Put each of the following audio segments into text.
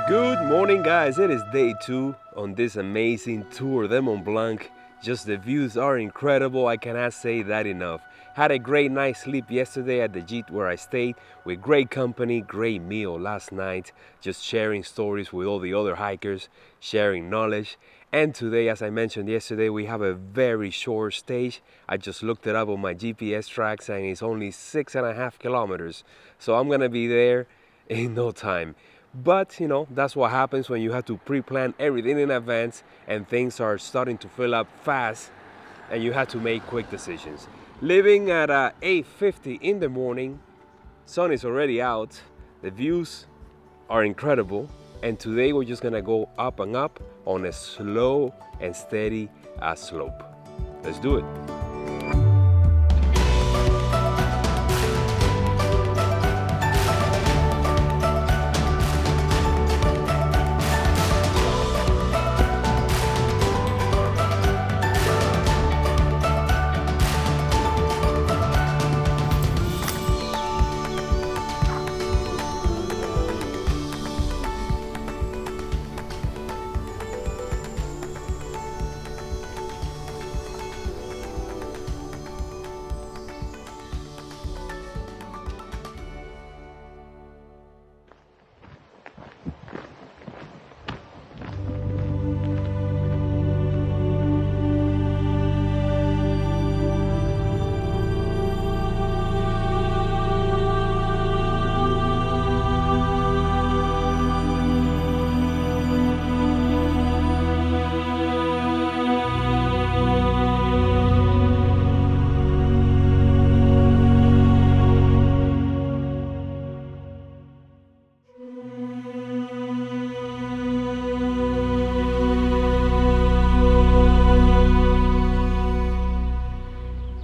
Good morning, guys. It is day 2 on this amazing tour de Mont Blanc. Just the views are incredible. I cannot say that enough. Had a great night's sleep yesterday at the Gite where I stayed with great company, great meal last night. Just sharing stories with all the other hikers, sharing knowledge. And today, as I mentioned yesterday, we have a very short stage. I just looked it up on my GPS tracks and it's only 6.5 kilometers. So I'm gonna be there in no time. But that's what happens when you have to pre-plan everything in advance and things are starting to fill up fast and you have to make quick decisions. Leaving at 8:50 in the morning, sun is already out, the views are incredible, and today we're just gonna go up and up on a slow and steady slope. Let's do it.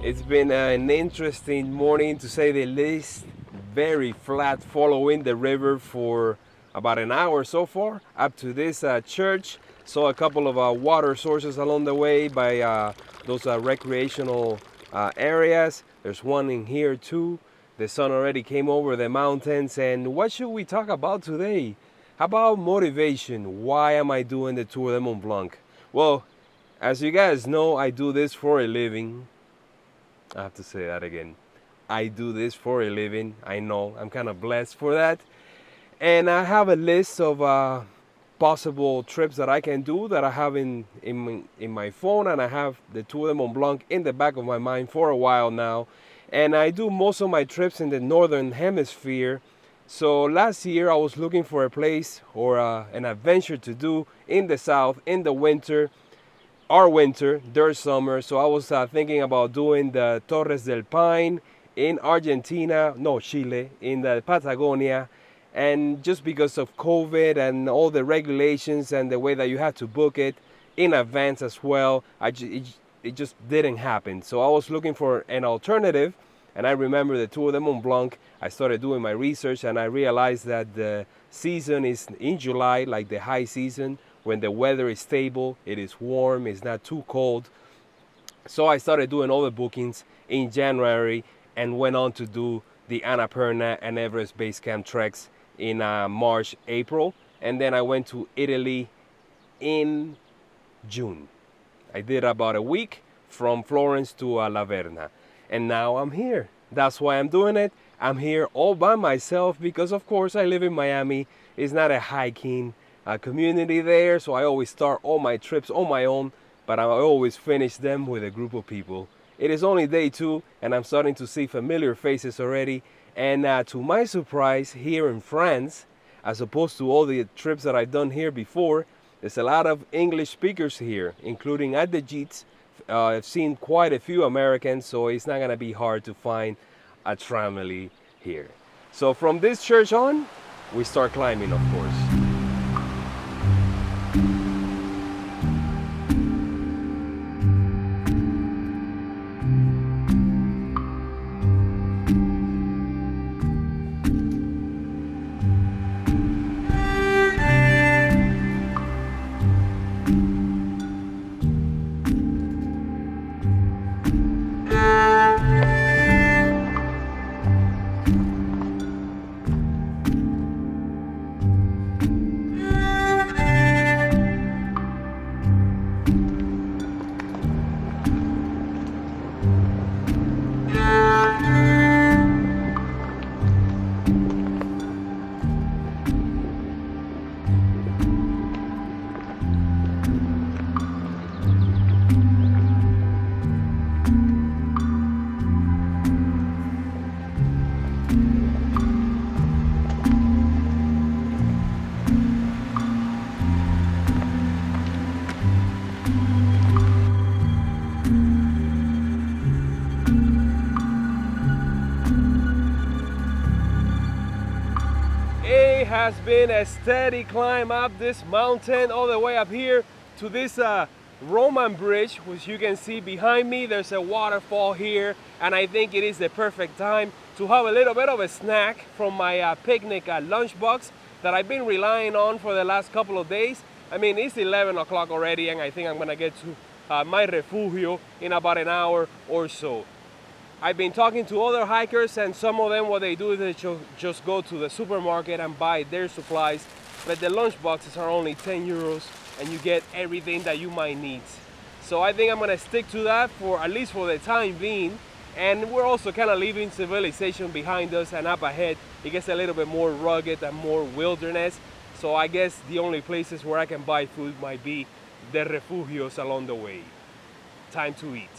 It's been an interesting morning to say the least. Very flat following the river for about an hour so far up to this church. Saw a couple of water sources along the way by those recreational areas. There's one in here too. The sun already came over the mountains. And what should we talk about today? How about motivation? Why am I doing the Tour de Mont Blanc? Well, as you guys know, I do this for a living. I have to say that again. I do this for a living. I know I'm kind of blessed for that. And I have a list of possible trips that I can do that I have in my phone. And I have the Tour de Mont Blanc in the back of my mind for a while now. And I do most of my trips in the northern hemisphere. So last year I was looking for a place or an adventure to do in the south in the winter. Our winter, their summer. So I was thinking about doing the Torres del Paine in Argentina, no, Chile, in the Patagonia. And just because of COVID and all the regulations and the way that you had to book it in advance as well, it just didn't happen. So I was looking for an alternative. And I remember the Tour de Mont Blanc. I started doing my research and I realized that the season is in July, like the high season, when the weather is stable, it is warm, it's not too cold. So I started doing all the bookings in January and went on to do the Annapurna and Everest Base Camp treks in March, April. And then I went to Italy in June. I did about a week from Florence to La Verna. And now I'm here. That's why I'm doing it. I'm here all by myself because, of course, I live in Miami. It's not a hiking community there, so I always start all my trips on my own, but I always finish them with a group of people. It is only day 2, and I'm starting to see familiar faces already. And to my surprise, here in France, as opposed to all the trips that I've done here before, there's a lot of English speakers here, including at the Gites. I've seen quite a few Americans, so it's not gonna be hard to find a family here. So from this church on, we start climbing, of course. has been a steady climb up this mountain all the way up here to this Roman bridge, which you can see behind me. There's a waterfall here, and I think it is the perfect time to have a little bit of a snack from my picnic lunchbox that I've been relying on for the last couple of days. I mean, it's 11 o'clock already, and I think I'm gonna get to my Refugio in about an hour or so. I've been talking to other hikers, and some of them, what they do is they just go to the supermarket and buy their supplies, but the lunch boxes are only 10 euros and you get everything that you might need. So I think I'm gonna stick to that for at least for the time being. And we're also kind of leaving civilization behind us, and up ahead it gets a little bit more rugged and more wilderness. So I guess the only places where I can buy food might be the refugios along the way. Time to eat.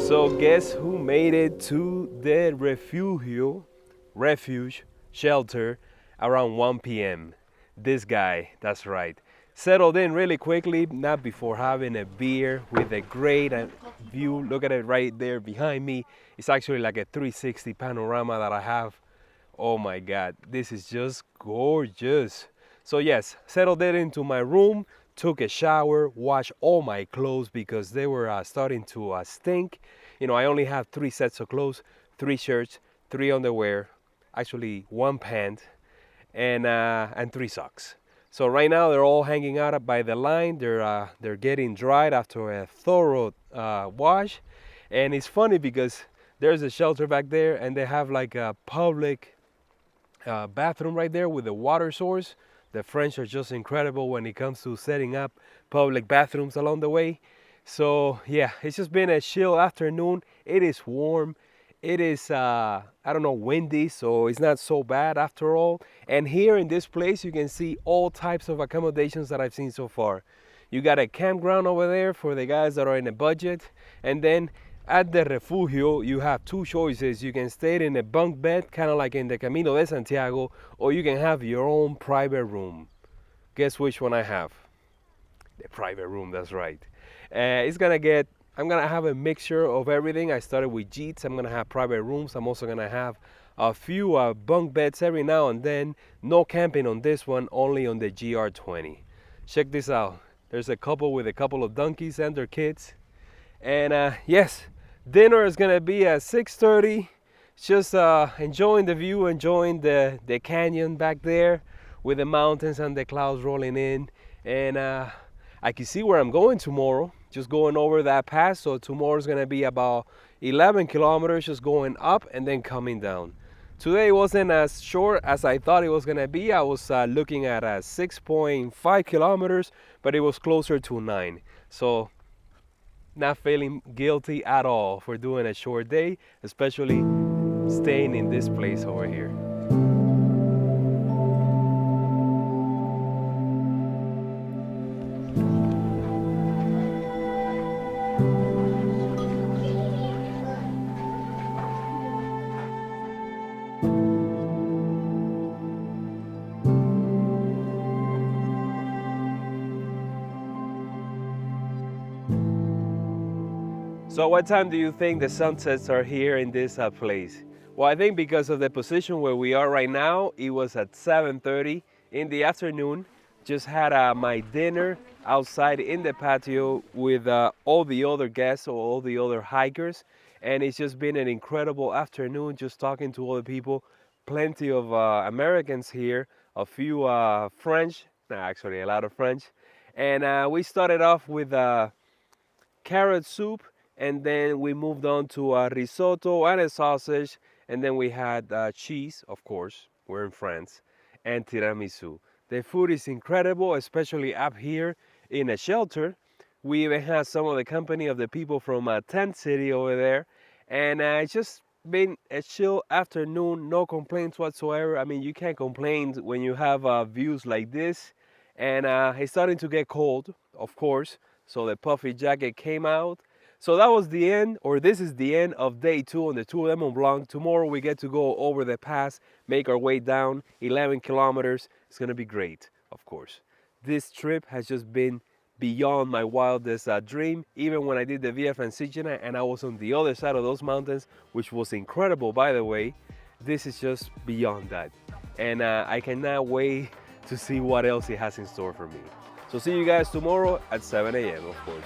So guess who made it to the Refuge shelter around 1 p.m. This guy, that's right. Settled in really quickly, not before having a beer with a great view. Look at it right there behind me. It's actually like a 360 panorama that I have. Oh my God, this is just gorgeous. So yes, settled it into my room, took a shower, washed all my clothes because they were starting to stink. You know, I only have 3 sets of clothes, 3 shirts, 3 underwear, actually 1 pant, and 3 socks. So right now they're all hanging out by the line. They're getting dried after a thorough wash. And it's funny because there's a shelter back there, and they have like a public bathroom right there with a water source. The French are just incredible when it comes to setting up public bathrooms along the way. So yeah, it's just been a chill afternoon. It is warm. It is, I don't know, windy, so it's not so bad after all. And here in this place, you can see all types of accommodations that I've seen so far. You got a campground over there for the guys that are in a budget. And then at the Refugio, you have 2 choices. You can stay in a bunk bed, kind of like in the Camino de Santiago, or you can have your own private room. Guess which one I have? The private room, that's right. I'm gonna have a mixture of everything. I started with Gites. I'm gonna have private rooms. I'm also gonna have a few bunk beds every now and then. No camping on this one, only on the GR20. Check this out. There's a couple with a couple of donkeys and their kids. And yes, dinner is gonna be at 6:30. Just enjoying the view, enjoying the canyon back there with the mountains and the clouds rolling in. And I can see where I'm going tomorrow, just going over that pass. So tomorrow's gonna be about 11 kilometers, just going up and then coming down. Today wasn't as short as I thought it was gonna be. I was looking at 6.5 kilometers, but it was closer to 9. So not feeling guilty at all for doing a short day, especially staying in this place over here. So what time do you think the sunsets are here in this place? Well, I think because of the position where we are right now, it was at 7:30 in the afternoon, Just had my dinner outside in the patio with all the other guests or all the other hikers. And it's just been an incredible afternoon just talking to other people. Plenty of Americans here, a few French, no, actually a lot of French. And we started off with carrot soup, and then we moved on to a risotto and a sausage, and then we had cheese, of course, we're in France, and tiramisu. The food is incredible, especially up here in a shelter. We even had some of the company of the people from Tent City over there, and it's just been a chill afternoon, no complaints whatsoever. I mean, you can't complain when you have views like this, and it's starting to get cold, of course, so the puffy jacket came out. So that was the end, or this is the end of day 2 on the Tour de Mont Blanc. Tomorrow we get to go over the pass, make our way down 11 kilometers. It's gonna be great, of course. This trip has just been beyond my wildest dream. Even when I did the Via Francigena and I was on the other side of those mountains, which was incredible, by the way, this is just beyond that. And I cannot wait to see what else it has in store for me. So see you guys tomorrow at 7 a.m. of course.